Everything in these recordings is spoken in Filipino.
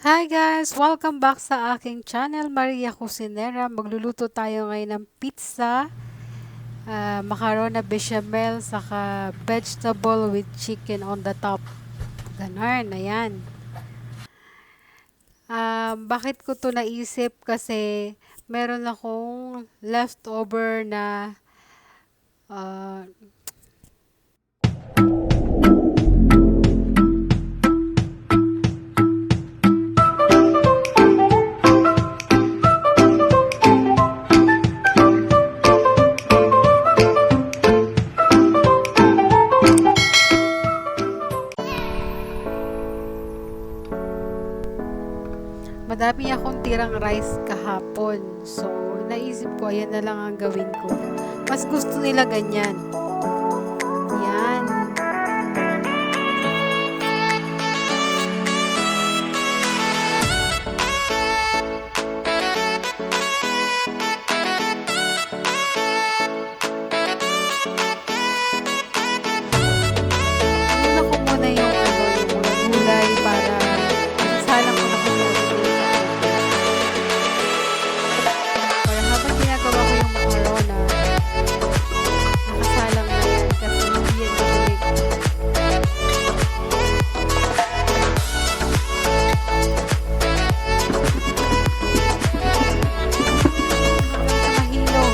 Hi guys! Welcome back sa aking channel, Maria Kusinera. Magluluto tayo ngayon ng pizza, macarona bechamel, saka vegetable with chicken on the top. Ganon, ayan. Bakit ko to naisip? Kasi meron akong leftover na ah, madami akong tirang rice kahapon. So, naisip ko, ayan na lang ang gawin ko. Mas gusto nila ganyan. Yan. Muna ko muna yung mga gulay para salang ko na muna para habang ginagawa ko yung macarona, nakasalang na yan kasi hindi yan matulig. Hanggang sa mahilo.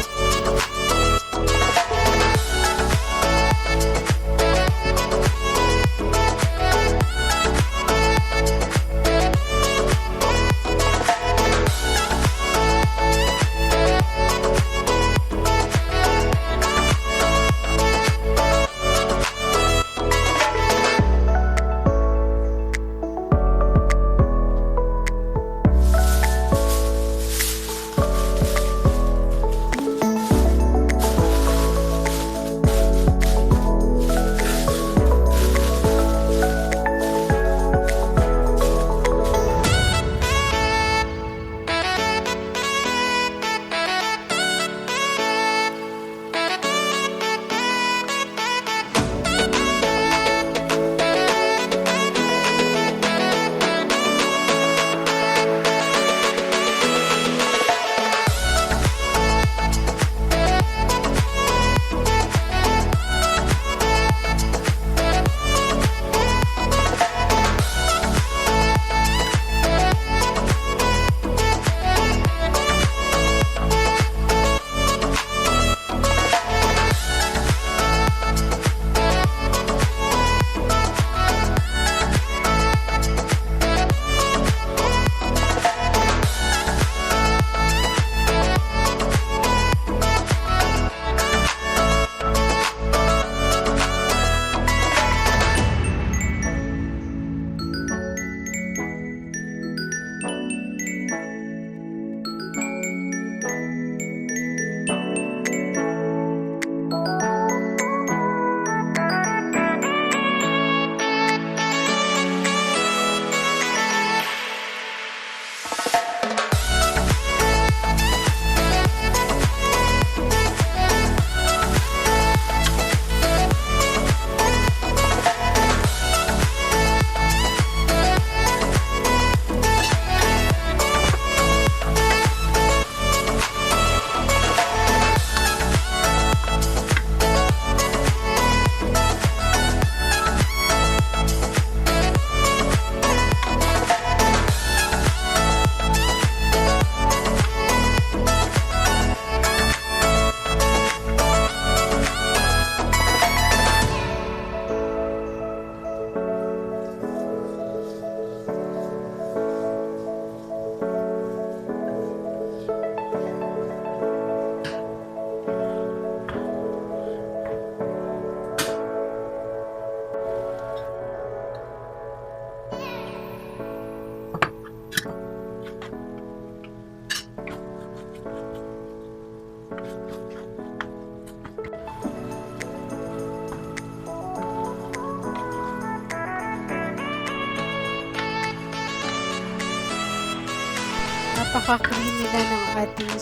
Napaka-creamy na ng ating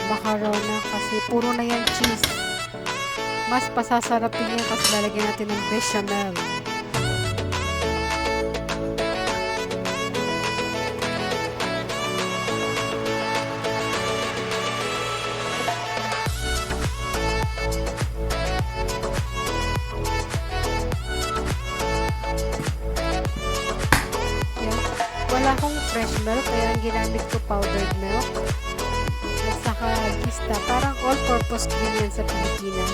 macarona kasi puro na yan cheese. Mas pasasarapin yan kasi lalagyan natin ng bechamel. wala akong fresh milk, kaya ang ginamit ko powdered milk. At saka gista. Parang all-purpose cream yan sa Pilipinas.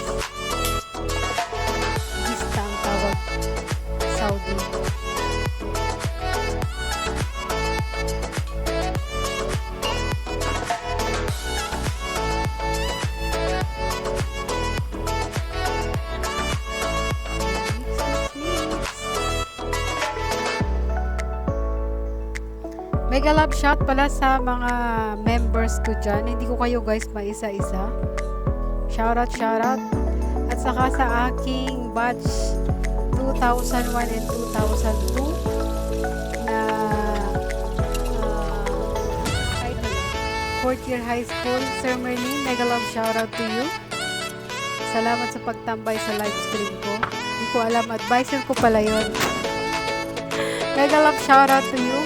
Gista ang tawag Saudi. Mega love shot pala sa mga members ko dyan. Hindi ko kayo guys maisa-isa. Shoutout, shoutout. At saka sa aking batch 2001 and 2002 na 4th year high school. Sir Merlin, mega love shoutout to you. Salamat sa pagtambay sa live stream ko. Hindi ko alam, advisor ko pala yun. Mega love shoutout to you.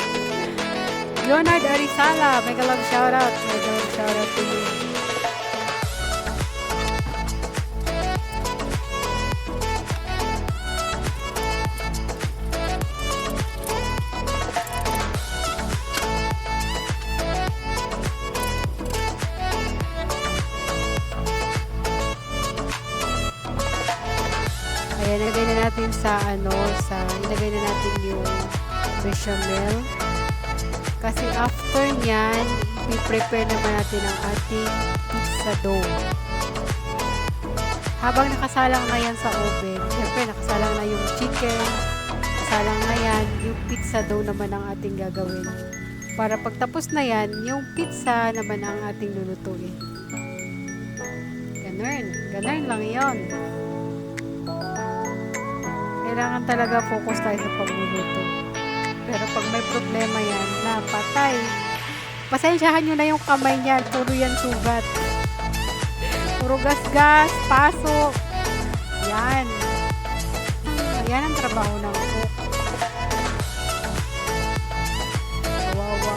Leonard Arizala, mega love shoutout. Mega love shoutout to you. Ayan, nilagay na natin nilagay na natin yung bechamel. Kasi after nyan, i-prepare naman natin ang ating pizza dough. Habang nakasalang na yan sa oven, syempre nakasalang na yung chicken, nakasalang na yan, yung pizza dough naman ang ating gagawin. Para pagtapos na yan, yung pizza naman ang ating lulutuin. Ganun lang yon. Kailangan talaga focus tayo sa pagluluto. Pero pag may problema yan, napatay. Pasensyahan nyo na yung kamay niyan. Puro yan sugat. Puro gas-gas, pasok. Yan. Yan ang trabaho ng cook. Kawawa.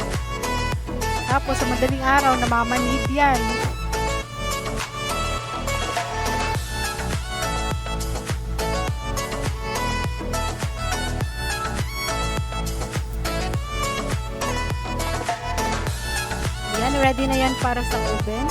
Tapos sa madaling araw, namamanhid yan. Ready na yan para sa oven.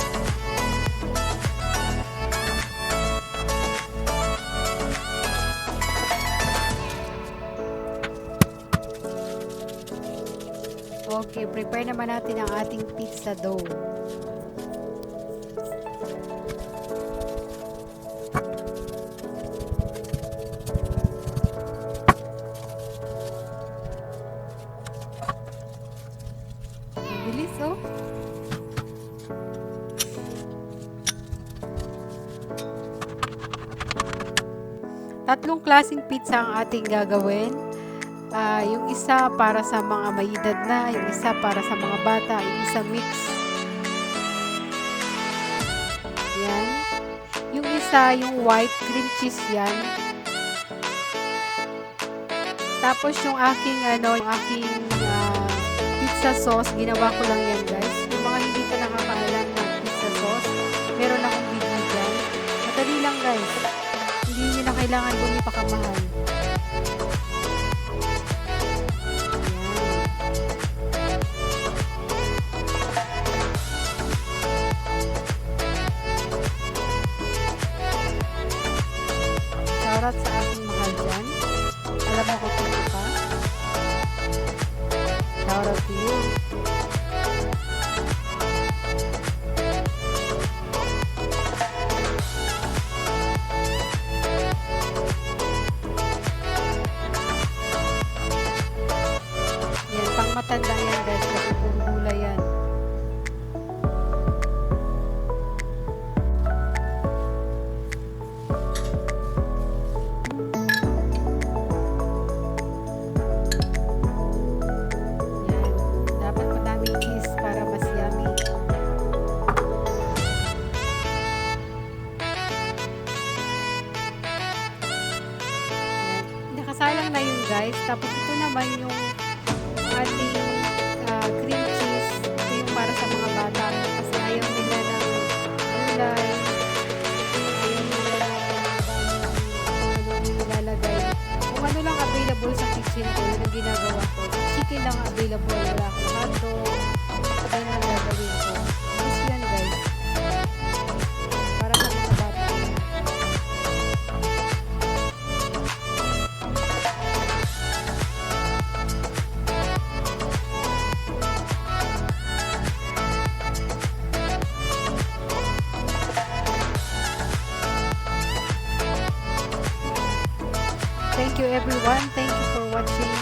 Okay, prepare naman natin ang ating pizza dough. Bilis, oh. Tatlong klaseng pizza ang ating gagawin. Yung isa para sa mga may edad na, yung isa para sa mga bata, yung isa mix. Yan. Yung isa, yung white cream cheese yan. Tapos yung aking pizza sauce, ginawa ko lang yan guys. Yung mga hindi pa nakakaalam ng pizza sauce, meron akong video dyan. Madali lang guys. Hindi nyo na kailangan bumipakamahal. Shoutout sa aking mahal dyan. Alam mo kung sino ka. Shoutout to you. Matanda yan guys, kasi puro gulay yan. Yan. Dapat madaming cheese para mas yummy. Yan. Nakasalang na yun guys. Tapos ito naman yung ating cream cheese. Ito yung para sa mga bata kasi ayaw nila ng gulay, ayaw nila ng nilalagay. Kung ano lang available sa kitchen ko, yun ang ginagawa ko. chicken lang available, wala akong hotdog. Yan ang gagawin ko. Mas yan guys. Para sa mga bata. Thank you everyone. Thank you for watching.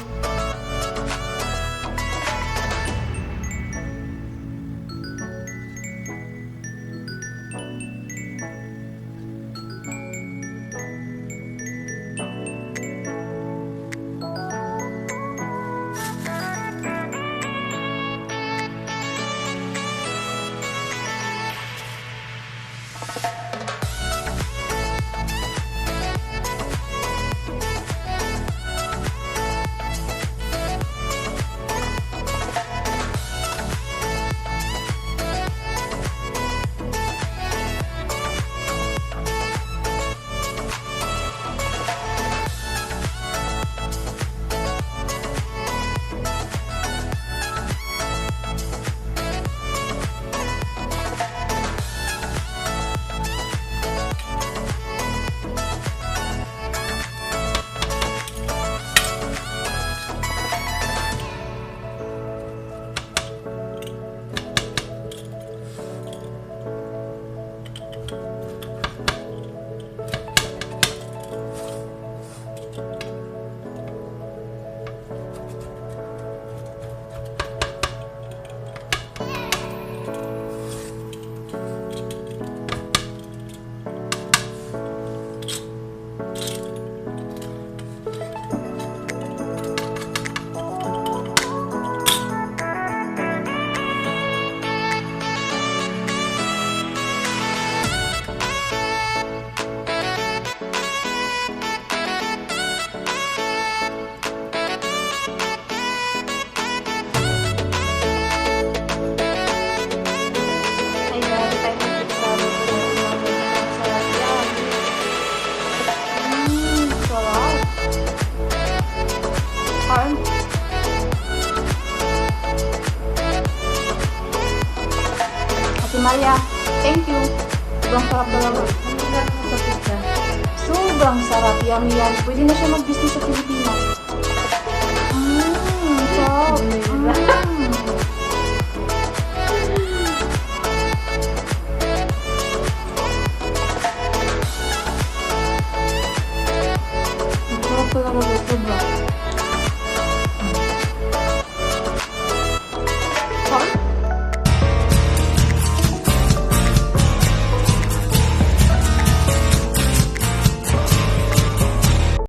Ate Maria, thank you. Sobrang sarap talaga. Ang ganda naman sa pizza. Sobrang sarap. Yummy yan. Pwede na siya mag-business sa Pilipinas.